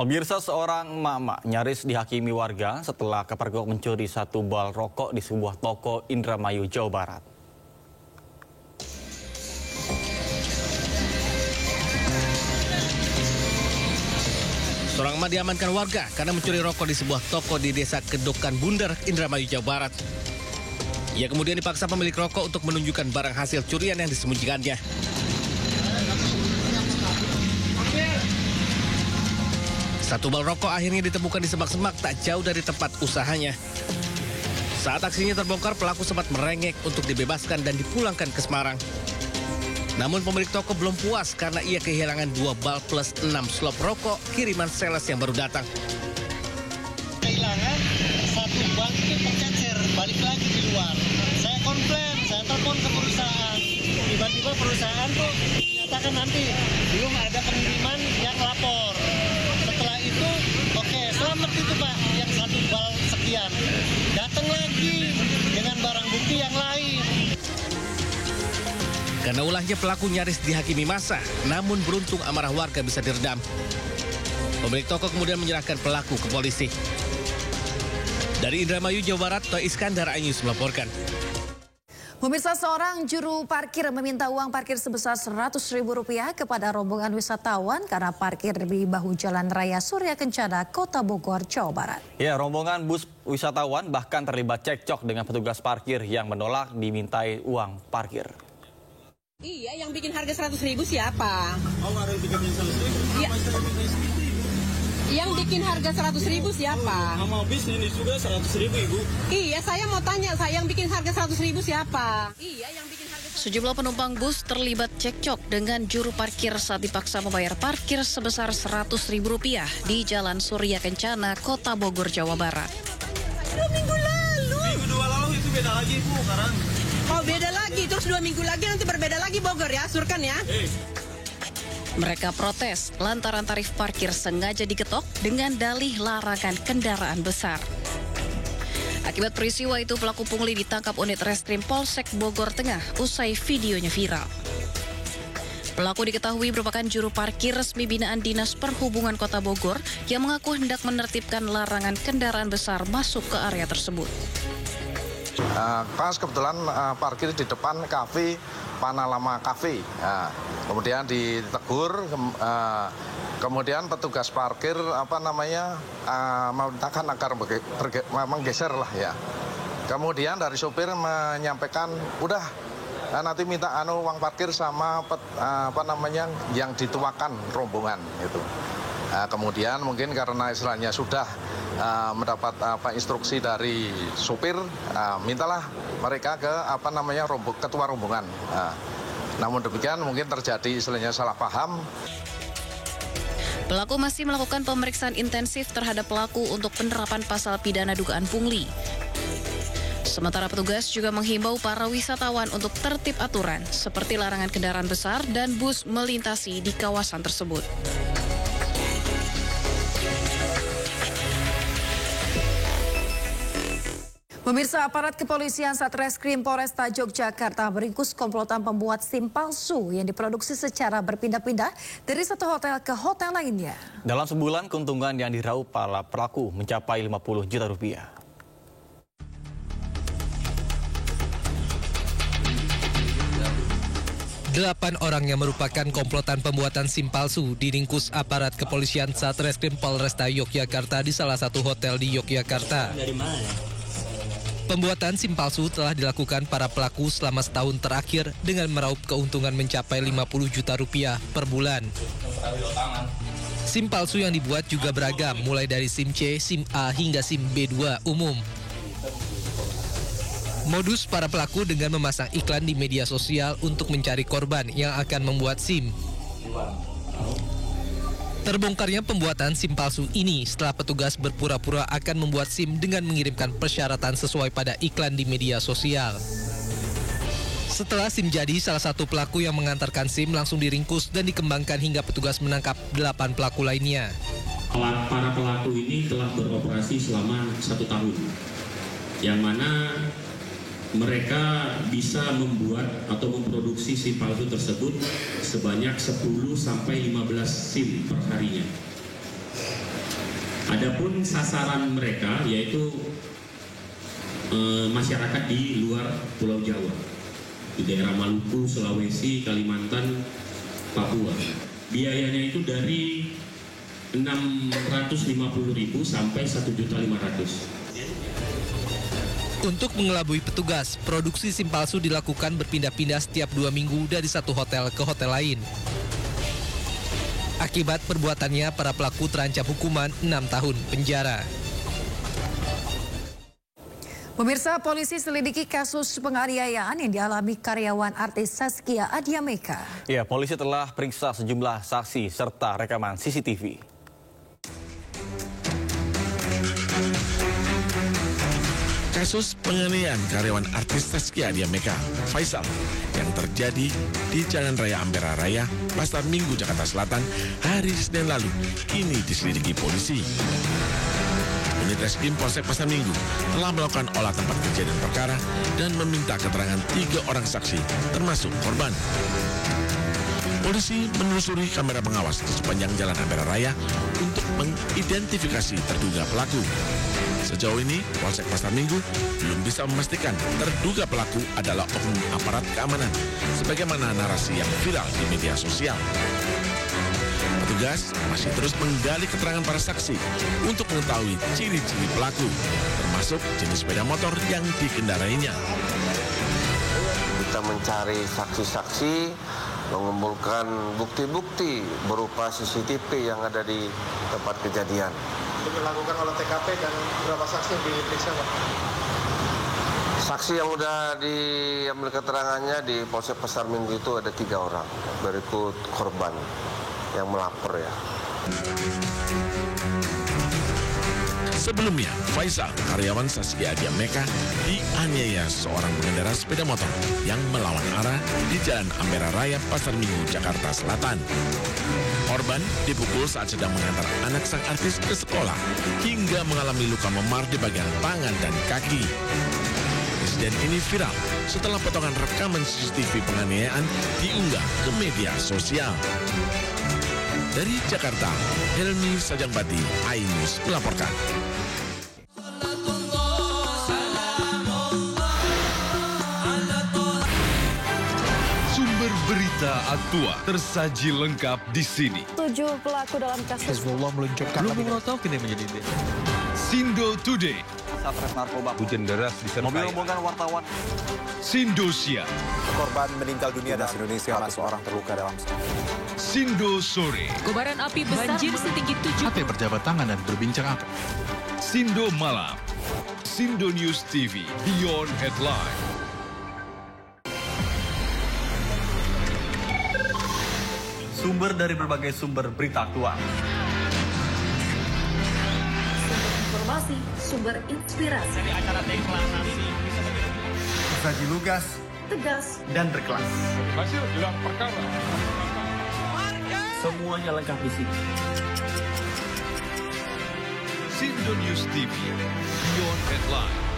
Pemirsa, seorang emak-emak nyaris dihakimi warga setelah kepergok mencuri satu bal rokok di sebuah toko Indramayu, Jawa Barat. Seorang emak diamankan warga karena mencuri rokok di sebuah toko di Desa Kedokan Bundar, Indramayu, Jawa Barat. Ia kemudian dipaksa pemilik rokok untuk menunjukkan barang hasil curian yang disembunyikannya. Satu bal rokok akhirnya ditemukan di semak-semak tak jauh dari tempat usahanya. Saat aksinya terbongkar, pelaku sempat merengek untuk dibebaskan dan dipulangkan ke Semarang. Namun pemilik toko belum puas karena ia kehilangan 2 bal plus 6 slop rokok kiriman sales yang baru datang. Kehilangan satu bal itu tercecer, balik lagi di luar. Saya komplain, saya telepon ke perusahaan. Tiba-tiba perusahaan tuh menyatakan nanti belum ada pengiriman yang lapor. Setelah itu, oke, selamat itu Pak, yang satu bal sekian. Datang lagi dengan barang bukti yang lain. Karena ulahnya pelaku nyaris dihakimi massa, namun beruntung amarah warga bisa diredam. Pemilik toko kemudian menyerahkan pelaku ke polisi. Dari Indramayu, Jawa Barat, Toy Iskandar Anyus melaporkan. Pemirsa, seorang juru parkir meminta uang parkir sebesar Rp100.000 kepada rombongan wisatawan karena parkir di bahu Jalan Raya Surya Kencana, Kota Bogor, Jawa Barat. Ya, rombongan bus wisatawan bahkan terlibat cekcok dengan petugas parkir yang menolak dimintai uang parkir. Iya, yang bikin harga 100.000 siapa? Oh, nggak ada yang bikin 100.000? Iya. Yang bikin harga 100.000 siapa? Sama bis ini juga 100.000, Ibu. Iya, saya mau tanya, saya yang bikin harga 100.000 siapa? Iya, yang bikin harga... Sejumlah penumpang bus terlibat cekcok dengan juru parkir saat dipaksa membayar parkir sebesar Rp100.000 di Jalan Surya Kencana, Kota Bogor, Jawa Barat. 2 minggu lalu. Minggu 2 lalu itu beda lagi, Bu, sekarang. Oh, beda lagi, terus 2 minggu lagi nanti berbeda lagi Bogor ya, Surkan ya? Mereka protes lantaran tarif parkir sengaja diketok dengan dalih larangan kendaraan besar. Akibat peristiwa itu, pelaku pungli ditangkap unit reskrim Polsek Bogor Tengah usai videonya viral. Pelaku diketahui merupakan juru parkir resmi binaan Dinas Perhubungan Kota Bogor yang mengaku hendak menertibkan larangan kendaraan besar masuk ke area tersebut. Pas kebetulan parkir di depan kafe Panalama Cafe. Kemudian ditegur, kemudian petugas parkir memintakan agar menggeser lah ya. Kemudian dari sopir menyampaikan, udah nanti minta uang parkir sama yang dituakan rombongan itu. Kemudian mungkin karena istilahnya sudah mendapat instruksi dari supir, mintalah mereka ke ketua rombongan. Namun demikian mungkin terjadi istilahnya salah paham. Pelaku masih melakukan pemeriksaan intensif terhadap pelaku untuk penerapan pasal pidana dugaan pungli. Sementara petugas juga menghimbau para wisatawan untuk tertib aturan seperti larangan kendaraan besar dan bus melintasi di kawasan tersebut. Pemirsa, aparat kepolisian Satreskrim Polresta Yogyakarta meringkus komplotan pembuat SIM palsu yang diproduksi secara berpindah-pindah dari satu hotel ke hotel lainnya. Dalam sebulan, keuntungan yang diraup para pelaku mencapai Rp50 juta. 8 orang yang merupakan komplotan pembuatan SIM palsu diringkus aparat kepolisian Satreskrim Polresta Yogyakarta di salah satu hotel di Yogyakarta. Dari mana ya? Pembuatan SIM palsu telah dilakukan para pelaku selama setahun terakhir dengan meraup keuntungan mencapai Rp50 juta per bulan. SIM palsu yang dibuat juga beragam, mulai dari SIM C, SIM A hingga SIM B2 umum. Modus para pelaku dengan memasang iklan di media sosial untuk mencari korban yang akan membuat SIM. Terbongkarnya pembuatan SIM palsu ini setelah petugas berpura-pura akan membuat SIM dengan mengirimkan persyaratan sesuai pada iklan di media sosial. Setelah SIM jadi, salah satu pelaku yang mengantarkan SIM langsung diringkus dan dikembangkan hingga petugas menangkap 8 pelaku lainnya. Para pelaku ini telah beroperasi selama 1 tahun, yang mana mereka bisa membuat atau memproduksi SIM palsu tersebut sebanyak 10 sampai 15 SIM per harinya. Adapun sasaran mereka yaitu masyarakat di luar Pulau Jawa, di daerah Maluku, Sulawesi, Kalimantan, Papua. Biayanya itu dari 650.000 sampai 1.500.000. Untuk mengelabui petugas, produksi SIM palsu dilakukan berpindah-pindah setiap 2 minggu dari satu hotel ke hotel lain. Akibat perbuatannya, para pelaku terancam hukuman 6 tahun penjara. Pemirsa, polisi selidiki kasus penganiayaan yang dialami karyawan artis Saskia Adiameka. Ya, polisi telah periksa sejumlah saksi serta rekaman CCTV. Kasus penganiayaan karyawan artis Saskia Adiameka, Faisal, yang terjadi di Jalan Raya Ampera Raya, Pasar Minggu, Jakarta Selatan, hari Senin lalu, kini diselidiki polisi. Unit Reskrim Polsek Pasar Minggu telah melakukan olah tempat kejadian perkara dan meminta keterangan 3 orang saksi, termasuk korban. Polisi menelusuri kamera pengawas di sepanjang Jalan Ampera Raya untuk mengidentifikasi terduga pelaku. Sejauh ini, Polsek Pasar Minggu belum bisa memastikan terduga pelaku adalah oknum aparat keamanan, sebagaimana narasi yang viral di media sosial. Petugas masih terus menggali keterangan para saksi untuk mengetahui ciri-ciri pelaku, termasuk jenis sepeda motor yang dikendarainya. Kita mencari saksi-saksi, mengumpulkan bukti-bukti berupa CCTV yang ada di tempat kejadian. Dilakukan olah TKP dan berapa saksi yang diperiksa, Pak? Saksi yang sudah diambil keterangannya di Polsek Pasar Minggu itu ada 3 orang, berikut korban yang melapor ya. Sebelumnya, Faisal, karyawan Saskia Adiameka, dianiaya seorang pengendara sepeda motor yang melawan arah di Jalan Ampera Raya, Pasar Minggu, Jakarta Selatan. Korban dipukul saat sedang mengantar anak sang artis ke sekolah hingga mengalami luka memar di bagian tangan dan kaki. Insiden ini viral setelah potongan rekaman CCTV penganiayaan diunggah ke media sosial. Dari Jakarta, Helmi Sajangbati, iNews melaporkan. Sumber berita Aktua tersaji lengkap di sini. 7 pelaku dalam kasus Hezbollah meluncurkan Sindo Today. Satres narkoba. Hujan deras di Mobil rombongan wartawan. Sindosia. Korban meninggal dunia dan Indonesia, 100 orang terluka dalam. Sindo Sore. Kobaran api besar banjir setinggi 7. Ate berjabat tangan dan berbincang apa? Sindo Malam. Sindo News TV Beyond Headline. Sumber dari berbagai sumber berita aktual. Sumber informasi, sumber inspirasi. Dari acara deklarasi Saji lugas, tegas, dan berkelas. Hasil gelar perkara. Semuanya lengkap di sini. Sindo News TV Beyond Headline.